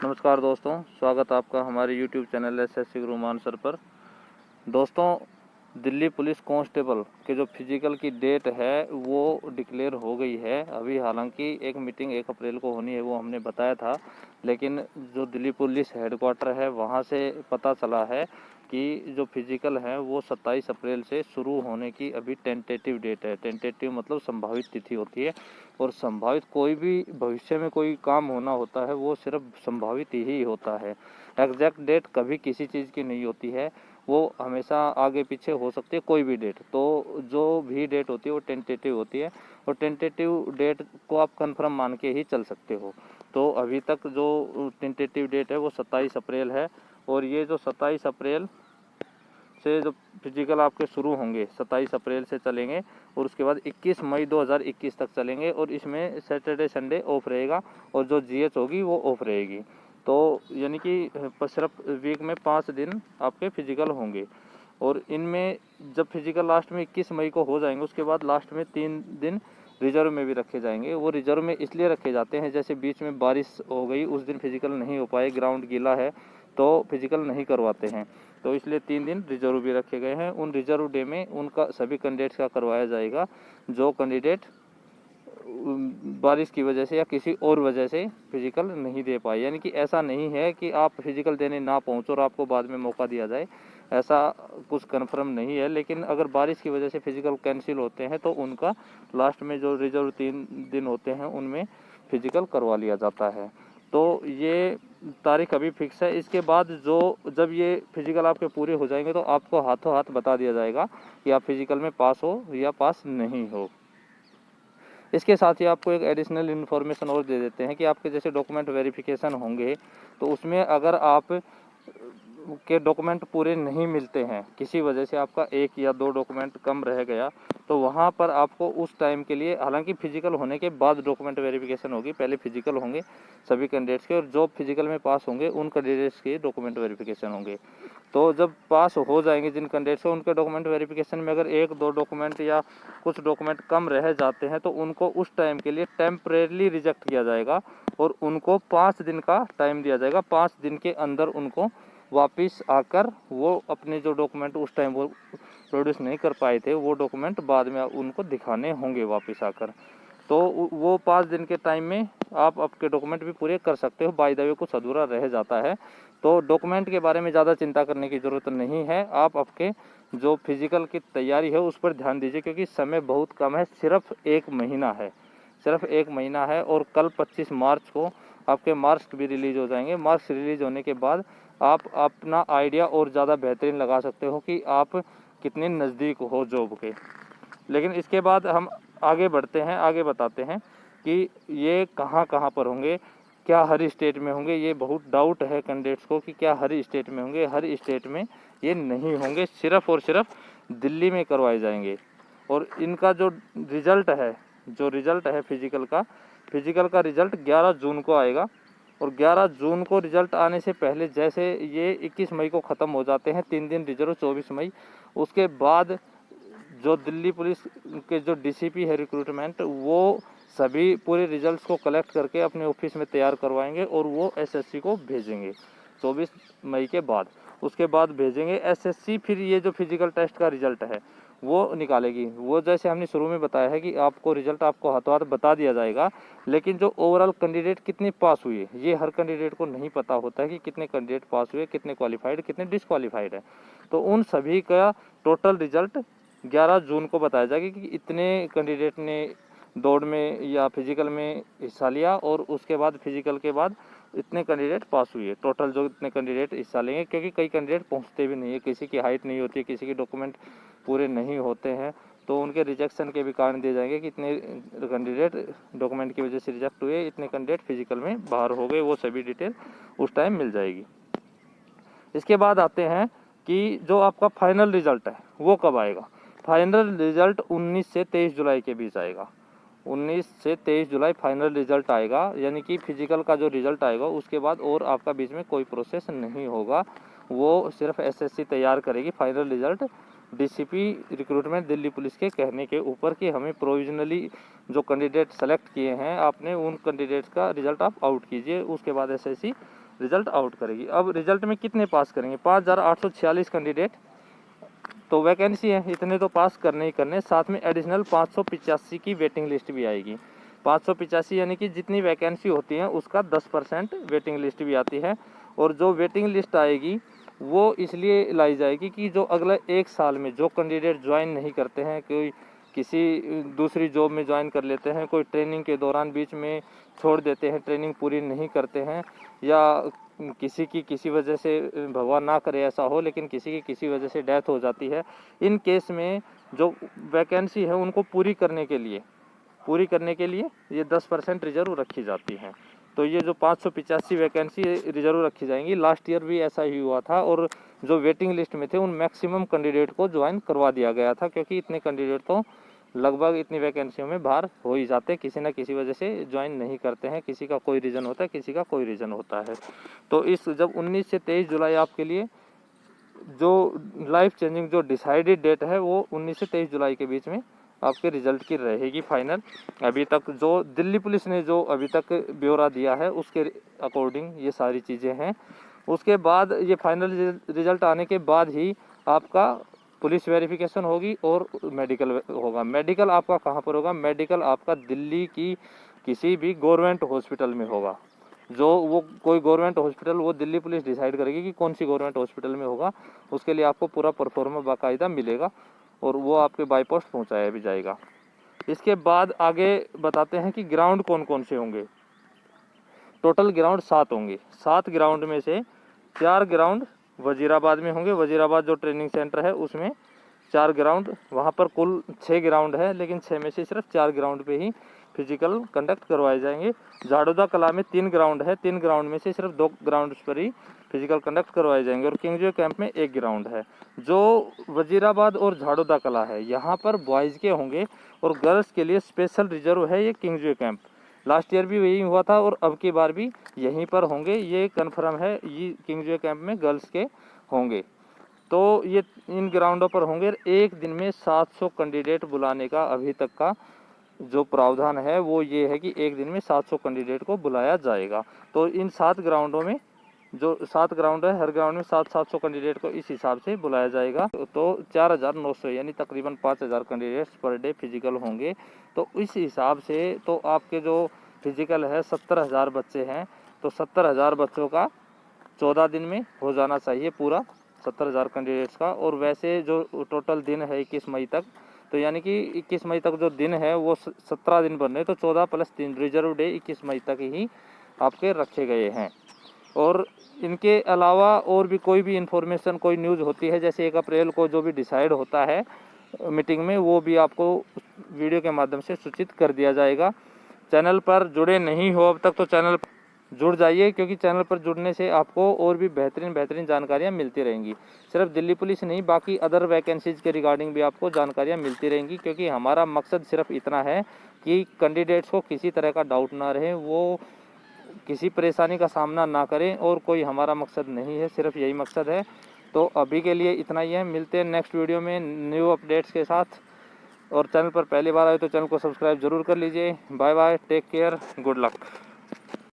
नमस्कार दोस्तों, स्वागत आपका हमारे YouTube चैनल एसएससी गुरु मानसर पर। दोस्तों, दिल्ली पुलिस कांस्टेबल के जो फिजिकल की डेट है वो डिक्लेयर हो गई है अभी। हालांकि एक मीटिंग 1 अप्रैल को होनी है, वो हमने बताया था, लेकिन जो दिल्ली पुलिस हेडक्वार्टर है वहाँ से पता चला है कि जो फिजिकल है वो 27 अप्रैल से शुरू होने की अभी टेंटेटिव डेट है। टेंटेटिव मतलब संभावित तिथि होती है, और संभावित कोई भी भविष्य में कोई काम होना होता है वो सिर्फ संभावित ही होता है। एग्जैक्ट डेट कभी किसी चीज़ की नहीं होती है, वो हमेशा आगे पीछे हो सकती है कोई भी डेट। तो जो भी डेट होती है वो टेंटेटिव होती है, और टेंटेटिव डेट को आप कंफर्म मान के ही चल सकते हो। तो अभी तक जो टेंटेटिव डेट है वो 27 अप्रैल है, और ये जो 27 अप्रैल से जो फिजिकल आपके शुरू होंगे 27 अप्रैल से चलेंगे, और उसके बाद 21 मई 2021 तक चलेंगे, और इसमें सैटरडे संडे ऑफ रहेगा, और जो जीएच होगी वो ऑफ रहेगी। तो यानी कि सिर्फ वीक में 5 दिन आपके फिजिकल होंगे, और इनमें जब फिजिकल लास्ट में 21 मई को हो जाएंगे उसके बाद लास्ट में 3 दिन रिजर्व में भी रखे जाएंगे। वो रिजर्व में इसलिए रखे जाते हैं, जैसे बीच में बारिश हो गई, उस दिन फिजिकल नहीं हो पाए, ग्राउंड गीला है तो फिजिकल नहीं करवाते हैं, तो इसलिए 3 दिन रिजर्व भी रखे गए हैं। उन रिजर्व डे में उनका सभी कैंडिडेट्स का करवाया जाएगा जो कैंडिडेट बारिश की वजह से या किसी और वजह से फिजिकल नहीं दे पाए। यानी कि ऐसा नहीं है कि आप फिजिकल देने ना पहुंचो और आपको बाद में मौका दिया जाए, ऐसा कुछ कंफर्म नहीं है। लेकिन अगर बारिश की वजह से फिजिकल कैंसिल होते हैं तो उनका लास्ट में जो रिजर्व 3 दिन होते हैं उनमें फिजिकल करवा लिया जाता है। तो ये तारीख अभी फिक्स है। इसके बाद जो जब ये फिजिकल आपके पूरे हो जाएंगे तो आपको हाथों हाथ बता दिया जाएगा कि आप फिजिकल में पास हो या पास नहीं हो। इसके साथ ही आपको एक एडिशनल इन्फॉर्मेशन और दे देते हैं कि आपके जैसे डॉक्यूमेंट वेरिफिकेशन होंगे, तो उसमें अगर आप के डॉक्यूमेंट पूरे नहीं मिलते हैं, किसी वजह से आपका 1 या 2 डॉक्यूमेंट कम रह गया, तो वहाँ पर आपको उस टाइम के लिए, हालांकि फिजिकल होने के बाद डॉक्यूमेंट वेरिफिकेशन होगी, पहले फिजिकल होंगे सभी कैंडिडेट्स के, और जो फिजिकल में पास होंगे उन कैंडिडेट्स के डॉक्यूमेंट वेरिफिकेशन होंगे। तो जब पास हो जाएंगे जिन कैंडिडेट्स को, उनके डॉक्यूमेंट वेरिफिकेशन में अगर 1-2 डॉक्यूमेंट या कुछ डॉक्यूमेंट कम रह जाते हैं तो उनको उस टाइम के लिए टेम्परेरली रिजेक्ट किया जाएगा, और उनको 5 दिन का टाइम दिया जाएगा। 5 दिन के अंदर उनको वापस आकर वो अपने जो डॉक्यूमेंट उस टाइम वो प्रोड्यूस नहीं कर पाए थे, वो डॉक्यूमेंट बाद में उनको दिखाने होंगे वापस आकर। तो वो 5 दिन के टाइम में आप आपके डॉक्यूमेंट भी पूरे कर सकते हो। बाय द वे कुछ अधूरा रह जाता है, तो डॉक्यूमेंट के बारे में ज़्यादा चिंता करने की ज़रूरत नहीं है। आप आपके जो फिजिकल की तैयारी है उस पर ध्यान दीजिए, क्योंकि समय बहुत कम है, सिर्फ 1 महीना है, सिर्फ 1 महीना है। और कल 25 मार्च को आपके मार्क्स भी रिलीज हो जाएंगे। मार्क्स रिलीज होने के बाद आप अपना आइडिया और ज़्यादा बेहतरीन लगा सकते हो कि आप कितने नज़दीक हो जॉब के। लेकिन इसके बाद हम आगे बढ़ते हैं, आगे बताते हैं कि ये कहाँ कहाँ पर होंगे, क्या हर स्टेट में होंगे। ये बहुत डाउट है कैंडिडेट्स को कि क्या हर स्टेट में होंगे। हर स्टेट में ये नहीं होंगे, सिर्फ और सिर्फ दिल्ली में करवाए जाएंगे। और इनका जो रिज़ल्ट है फिजिकल का रिज़ल्ट 11 जून को आएगा, और 11 जून को रिज़ल्ट आने से पहले, जैसे ये 21 मई को ख़त्म हो जाते हैं 3 दिन रिजर्व 24 मई, उसके बाद जो दिल्ली पुलिस के जो डीसीपी है रिक्रूटमेंट, वो सभी पूरे रिजल्ट्स को कलेक्ट करके अपने ऑफिस में तैयार करवाएंगे और वो एसएससी को भेजेंगे 24 मई के बाद। उसके बाद भेजेंगे एसएससी, फिर ये जो फिजिकल टेस्ट का रिजल्ट है वो निकालेगी। वो जैसे हमने शुरू में बताया है कि आपको रिजल्ट आपको हाथों हाथ बता दिया जाएगा, लेकिन जो ओवरऑल कैंडिडेट कितने पास हुए ये हर कैंडिडेट को नहीं पता होता है कि कितने कैंडिडेट पास हुए, कितने क्वालिफाइड, कितने डिसक्वालीफाइड है। तो उन सभी का टोटल रिजल्ट 11 जून को बताया जाएगा कि इतने कैंडिडेट ने दौड़ में या फिजिकल में हिस्सा लिया, और उसके बाद फिजिकल के बाद इतने कैंडिडेट पास हुए। टोटल जो इतने कैंडिडेट हिस्सा लेंगे, क्योंकि कई कैंडिडेट पहुंचते भी नहीं है, किसी की हाइट नहीं होती है, किसी के डॉक्यूमेंट पूरे नहीं होते हैं, तो उनके रिजेक्शन के भी कारण दिए जाएंगे कि इतने कैंडिडेट डॉक्यूमेंट की वजह से रिजेक्ट हुए, इतने कैंडिडेट फिजिकल में बाहर हो गए, वो सभी डिटेल उस टाइम मिल जाएगी। इसके बाद आते हैं कि जो आपका फाइनल रिजल्ट है वो कब आएगा। फाइनल रिजल्ट 19 से 23 जुलाई के बीच आएगा। 19 से 23 जुलाई फाइनल रिजल्ट आएगा, यानी कि फिजिकल का जो रिजल्ट आएगा उसके बाद और आपका बीच में कोई प्रोसेस नहीं होगा, वो सिर्फ एसएससी तैयार करेगी final result DCP recruitment Delhi police के कहने के ऊपर कि हमें प्रोविजनली जो कैंडिडेट सेलेक्ट किए हैं आपने, उन कैंडिडेट्स का रिजल्ट आप आउट कीजिए। उसके बाद एसएससी रिजल्ट आउट करेगी। अब रिजल्ट में कितने पास करेंगे, 5846 कैंडिडेट तो वैकेंसी है, इतने तो पास करने ही करने, साथ में एडिशनल 585 की वेटिंग लिस्ट भी आएगी। 585 यानी कि जितनी वैकेंसी होती है उसका 10% वेटिंग लिस्ट भी आती है। और जो वेटिंग लिस्ट आएगी वो इसलिए लाई जाएगी कि जो अगले 1 साल में जो कैंडिडेट ज्वाइन नहीं करते हैं, कोई किसी दूसरी जॉब में ज्वाइन कर लेते हैं, कोई ट्रेनिंग के दौरान बीच में छोड़ देते हैं, ट्रेनिंग पूरी नहीं करते हैं, या किसी की किसी वजह से, भगवान ना करे ऐसा हो, लेकिन किसी की किसी वजह से डेथ हो जाती है, इन केस में जो वैकेंसी है उनको पूरी करने के लिए ये 10% रिजर्व रखी जाती हैं। तो ये जो 585 वैकेंसी रिजर्व रखी जाएंगी, लास्ट ईयर भी ऐसा ही हुआ था। और जो वेटिंग लिस्ट में थे उन मैक्सिमम कैंडिडेट को ज्वाइन करवा दिया गया था, क्योंकि इतने कैंडिडेट तो लगभग इतनी वैकेंसियों में बाहर हो ही जाते हैं, किसी न किसी वजह से ज्वाइन नहीं करते हैं, किसी का कोई रीज़न होता है, किसी का कोई रीज़न होता है। तो इस जब 19 से 23 जुलाई आपके लिए जो लाइफ चेंजिंग जो डिसाइडेड डेट है वो 19 से 23 जुलाई के बीच में आपके रिजल्ट की रहेगी फाइनल। अभी तक जो दिल्ली पुलिस ने जो अभी तक ब्यौरा दिया है उसके अकॉर्डिंग ये सारी चीज़ें हैं। उसके बाद ये फाइनल रिजल्ट आने के बाद ही आपका पुलिस वेरिफिकेशन होगी और मेडिकल होगा। मेडिकल आपका कहाँ पर होगा, मेडिकल आपका दिल्ली की किसी भी गवर्नमेंट हॉस्पिटल में होगा। जो वो कोई गवर्नमेंट हॉस्पिटल वो दिल्ली पुलिस डिसाइड करेगी कि कौन सी गवर्नमेंट हॉस्पिटल में होगा, उसके लिए आपको पूरा परफॉर्मा बाकायदा मिलेगा और वो आपके बाई पोस्ट पहुँचाया भी जाएगा। इसके बाद आगे बताते हैं कि ग्राउंड कौन कौन से होंगे। टोटल ग्राउंड 7 होंगे। 7 ग्राउंड में से 4 ग्राउंड वजीराबाद में होंगे। वजीराबाद जो ट्रेनिंग सेंटर है उसमें 4 ग्राउंड, वहाँ पर कुल 6 ग्राउंड है, लेकिन 6 में से सिर्फ 4 ग्राउंड पे ही फिजिकल कंडक्ट करवाए जाएंगे। झाड़ोदा कला में 3 ग्राउंड है, 3 ग्राउंड में से सिर्फ 2 ग्राउंड पर ही फिजिकल कंडक्ट करवाए जाएंगे। और किंगजवे कैंप में 1 ग्राउंड है। जो वजीराबाद और झाड़ोदा कला है यहाँ पर बॉयज़ के होंगे और गर्ल्स के लिए स्पेशल रिजर्व है ये किंगजवे कैंप। लास्ट ईयर भी वही हुआ था और अब की बार भी यहीं पर होंगे, ये कन्फर्म है। ये किंगजवे कैंप में गर्ल्स के होंगे। तो ये इन ग्राउंडों पर होंगे। एक दिन में 700 कैंडिडेट बुलाने का अभी तक का जो प्रावधान है वो ये है कि एक दिन में 700 कैंडिडेट को बुलाया जाएगा। तो इन 7 ग्राउंडों में जो 7 ग्राउंड है, हर ग्राउंड में 700 कैंडिडेट को इस हिसाब से बुलाया जाएगा। तो 4900 यानी तकरीबन 5000 कैंडिडेट्स पर डे फिजिकल होंगे। तो इस हिसाब से तो आपके जो फिजिकल है 70,000 बच्चे हैं, तो 70,000 बच्चों का 14 दिन में हो जाना चाहिए पूरा 70,000 कैंडिडेट्स का। और वैसे जो टोटल दिन है 21 मई तक, तो यानी कि 21 मई तक जो दिन है वो 17 दिन बन रहे, तो 14 + 3 रिजर्व डे 21 मई तक ही आपके रखे गए हैं। और इनके अलावा और भी कोई भी इन्फॉर्मेशन, कोई न्यूज़ होती है, जैसे 1 अप्रैल को जो भी डिसाइड होता है मीटिंग में, वो भी आपको वीडियो के माध्यम से सूचित कर दिया जाएगा। चैनल पर जुड़े नहीं हो अब तक तो चैनल जुड़ जाइए, क्योंकि चैनल पर जुड़ने से आपको और भी बेहतरीन जानकारियाँ मिलती रहेंगी। सिर्फ दिल्ली पुलिस नहीं, बाकी अदर वैकेंसीज़ के रिगार्डिंग भी आपको जानकारियाँ मिलती रहेंगी। क्योंकि हमारा मकसद सिर्फ इतना है कि कैंडिडेट्स को किसी तरह का डाउट ना रहे, वो किसी परेशानी का सामना ना करें, और कोई हमारा मकसद नहीं है, सिर्फ यही मकसद है। तो अभी के लिए इतना ही है। मिलते हैं नेक्स्ट वीडियो में न्यू अपडेट्स के साथ। और चैनल पर पहली बार आए तो चैनल को सब्सक्राइब ज़रूर कर लीजिए। Bye bye, take care, good luck.